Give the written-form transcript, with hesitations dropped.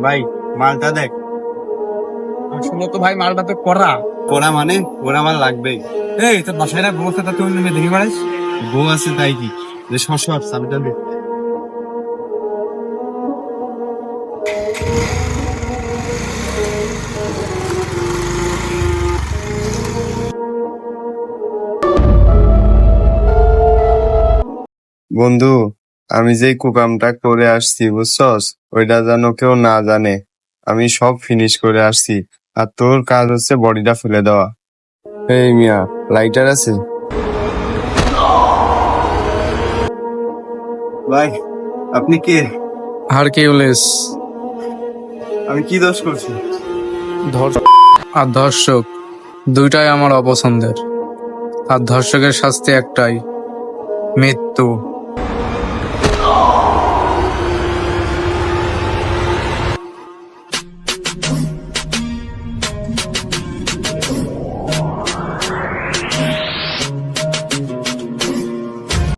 ভাই মালটা দেখ। আসলে তো ভাই মালটা তো করা। কোরা মানে কোরা মাল লাগবেই। এই তোর বাসায় না ব্যবস্থা তা তুই নেমে দেখে বেড়াইস। বউ আছে তাই কি, যে সর চাবিটা দে। বন্ধু, আমি যেই কুকামটা করে আসছি বুঝছস, ওইটা যেন কেউ না জানে। আমি সব ফিনিশ করে আসছি, আর তোর কাজ হচ্ছে বডিটা ফেলে দেওয়া। এই মিয়া, লাইটার আছে? ভাই, আপনি কে? হারকিউলিস। আমি কি দোষ করছি? আর ধর্ষক দুইটাই আমার অপছন্দের। আর ধর্ষকের শাস্তি একটাই, মৃত্যু।